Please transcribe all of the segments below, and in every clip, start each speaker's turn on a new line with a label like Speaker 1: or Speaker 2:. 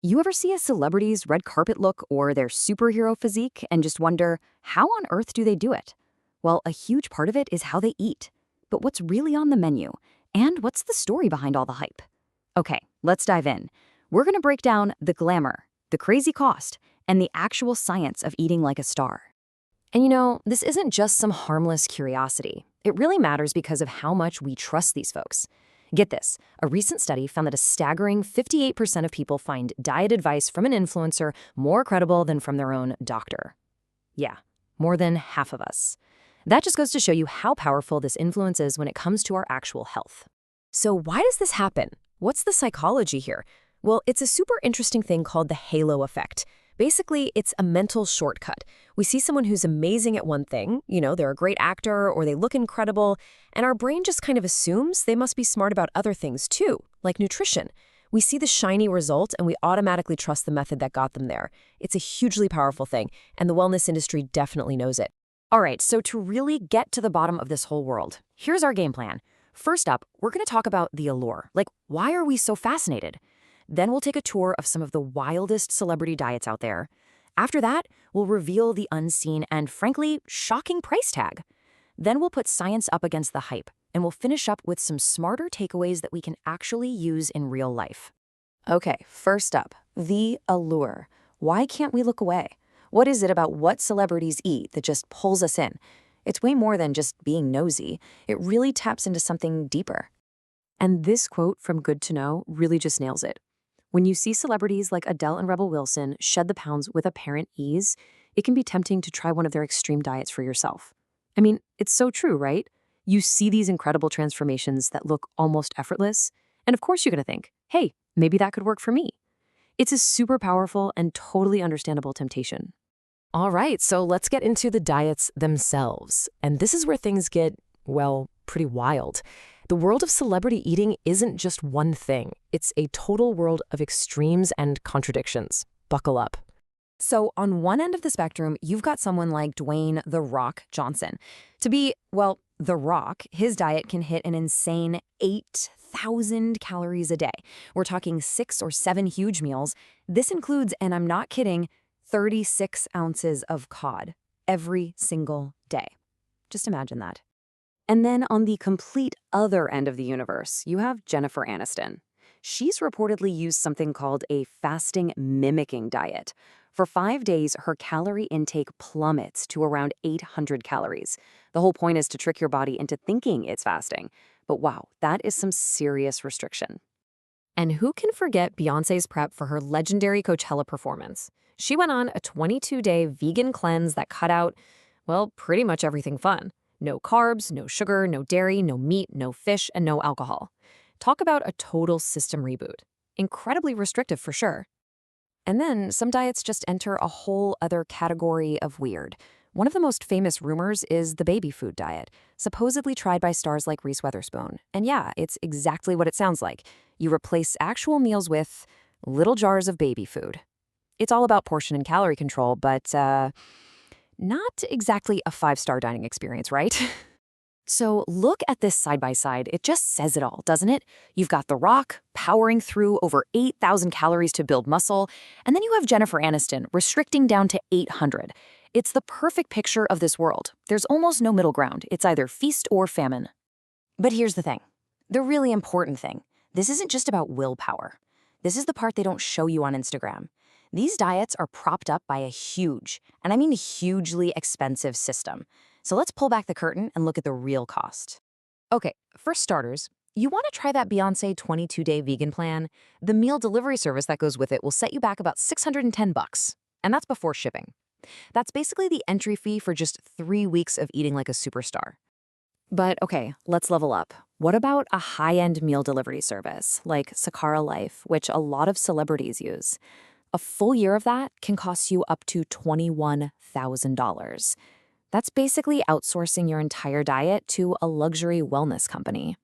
Speaker 1: You ever see a celebrity's red carpet look or their superhero physique and just wonder, how on earth do they do it? Well, a huge part of it is how they eat. But what's really on the menu? And what's the story behind all the hype? Okay, let's dive in. We're going to break down the glamour, the crazy cost, and the actual science of eating like a star. And this isn't just some harmless curiosity. It really matters because of how much we trust these folks. Get this, a recent study found that a staggering 58% of people find diet advice from an influencer more credible than from their own doctor. Yeah, more than half of us. That just goes to show you how powerful this influence is when it comes to our actual health. So why does this happen? What's the psychology here? Well, it's a super interesting thing called the halo effect. Basically, it's a mental shortcut. We see someone who's amazing at one thing, they're a great actor or they look incredible, and our brain just kind of assumes they must be smart about other things too, like nutrition. We see the shiny result and we automatically trust the method that got them there. It's a hugely powerful thing, and the wellness industry definitely knows it. All right, so to really get to the bottom of this whole world, here's our game plan. First up, we're going to talk about the allure. Like, why are we so fascinated? Then we'll take a tour of some of the wildest celebrity diets out there. After that, we'll reveal the unseen and, frankly, shocking price tag. Then we'll put science up against the hype, and we'll finish up with some smarter takeaways that we can actually use in real life. Okay, first up, the allure. Why can't we look away? What is it about what celebrities eat that just pulls us in? It's way more than just being nosy. It really taps into something deeper. And this quote from Good to Know really just nails it. When you see celebrities like Adele and Rebel Wilson shed the pounds with apparent ease, it can be tempting to try one of their extreme diets for yourself. I mean, it's so true, right? You see these incredible transformations that look almost effortless, and of course you're going to think, hey, maybe that could work for me. It's a super powerful and totally understandable temptation. All right, so let's get into the diets themselves. And this is where things get, well, pretty wild. The world of celebrity eating isn't just one thing. It's a total world of extremes and contradictions. Buckle up. So on one end of the spectrum, you've got someone like Dwayne "The Rock" Johnson. To be, well, The Rock, his diet can hit an insane 8,000 calories a day. We're talking 6 or 7 huge meals. This includes, and I'm not kidding, 36 ounces of cod every single day. Just imagine that. And then on the complete other end of the universe, you have Jennifer Aniston. She's reportedly used something called a fasting mimicking diet. For 5 days, her calorie intake plummets to around 800 calories. The whole point is to trick your body into thinking it's fasting. But wow, that is some serious restriction. And who can forget Beyoncé's prep for her legendary Coachella performance? She went on a 22-day vegan cleanse that cut out, well, pretty much everything fun. No carbs, no sugar, no dairy, no meat, no fish, and no alcohol. Talk about a total system reboot. Incredibly restrictive for sure. And then some diets just enter a whole other category of weird. One of the most famous rumors is the baby food diet, supposedly tried by stars like Reese Witherspoon. And yeah, it's exactly what it sounds like. You replace actual meals with little jars of baby food. It's all about portion and calorie control, but not exactly a 5-star dining experience, right? So look at this side by side. It just says it all, doesn't it? You've got The Rock powering through over 8,000 calories to build muscle, and then you have Jennifer Aniston restricting down to 800. It's the perfect picture of this world. There's almost no middle ground. It's either feast or famine. But here's the thing. The really important thing. This isn't just about willpower. This is the part they don't show you on Instagram. These diets are propped up by a huge, and I mean hugely expensive system. So let's pull back the curtain and look at the real cost. Okay, for starters, you want to try that Beyoncé 22-day vegan plan. The meal delivery service that goes with it will set you back about $610, and that's before shipping. That's basically the entry fee for just 3 weeks of eating like a superstar. But okay, let's level up. What about a high-end meal delivery service like Sakara Life, which a lot of celebrities use? A full year of that can cost you up to $21,000. That's basically outsourcing your entire diet to a luxury wellness company.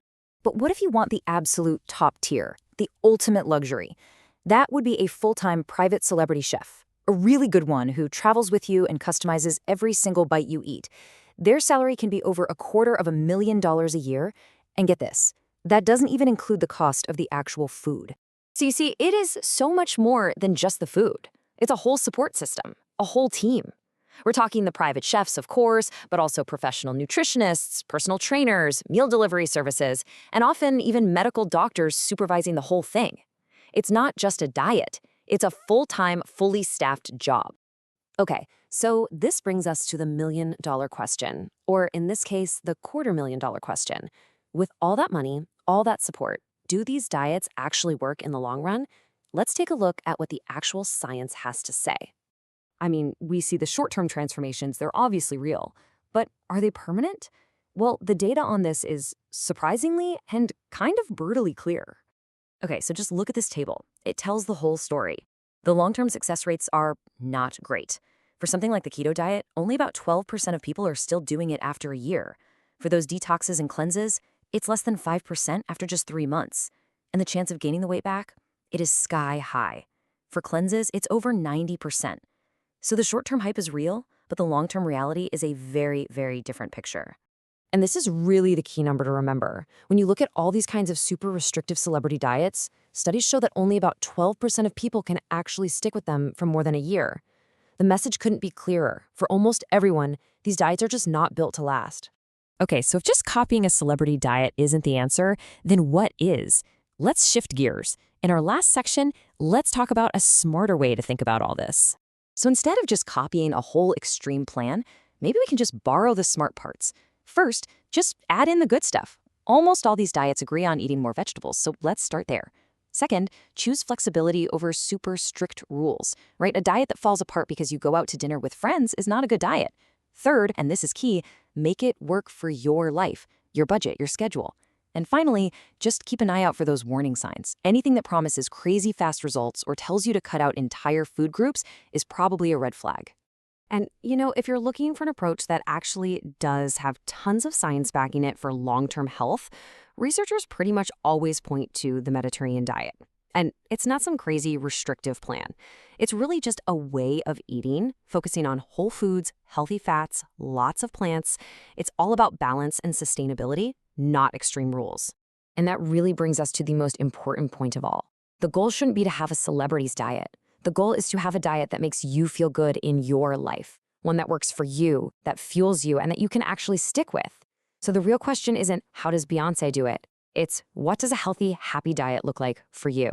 Speaker 1: But what if you want the absolute top tier, the ultimate luxury? That would be a full-time private celebrity chef, a really good one who travels with you and customizes every single bite you eat. Their salary can be over $250,000 a year. And get this, that doesn't even include the cost of the actual food. So you see, it is so much more than just the food. It's a whole support system, a whole team. We're talking the private chefs, of course, but also professional nutritionists, personal trainers, meal delivery services, and often even medical doctors supervising the whole thing. It's not just a diet, it's a full-time, fully staffed job. Okay, so this brings us to the $1 million question, or in this case, the $250,000 question. With all that money, all that support, do these diets actually work in the long run? Let's take a look at what the actual science has to say. I mean, we see the short-term transformations, they're obviously real. But are they permanent? Well, the data on this is surprisingly and kind of brutally clear. Okay, so just look at this table. It tells the whole story. The long-term success rates are not great. For something like the keto diet, only about 12% of people are still doing it after a year. For those detoxes and cleanses, it's less than 5% after just 3 months. And the chance of gaining the weight back? It is sky high. For cleanses, it's over 90%. So the short-term hype is real, but the long-term reality is a very, very different picture. And this is really the key number to remember. When you look at all these kinds of super restrictive celebrity diets, studies show that only about 12% of people can actually stick with them for more than a year. The message couldn't be clearer. For almost everyone, these diets are just not built to last. Okay, so if just copying a celebrity diet isn't the answer, then what is? Let's shift gears. In our last section, let's talk about a smarter way to think about all this. So instead of just copying a whole extreme plan, maybe we can just borrow the smart parts. First, just add in the good stuff. Almost all these diets agree on eating more vegetables, so let's start there. Second, choose flexibility over super strict rules, right? A diet that falls apart because you go out to dinner with friends is not a good diet. Third, and this is key, make it work for your life, your budget, your schedule. And finally, just keep an eye out for those warning signs. Anything that promises crazy fast results or tells you to cut out entire food groups is probably a red flag. And, if you're looking for an approach that actually does have tons of science backing it for long-term health, researchers pretty much always point to the Mediterranean diet. And it's not some crazy restrictive plan. It's really just a way of eating, focusing on whole foods, healthy fats, lots of plants. It's all about balance and sustainability, not extreme rules. And that really brings us to the most important point of all. The goal shouldn't be to have a celebrity's diet. The goal is to have a diet that makes you feel good in your life, one that works for you, that fuels you, and that you can actually stick with. So the real question isn't, how does Beyoncé do it? It's, what does a healthy, happy diet look like for you?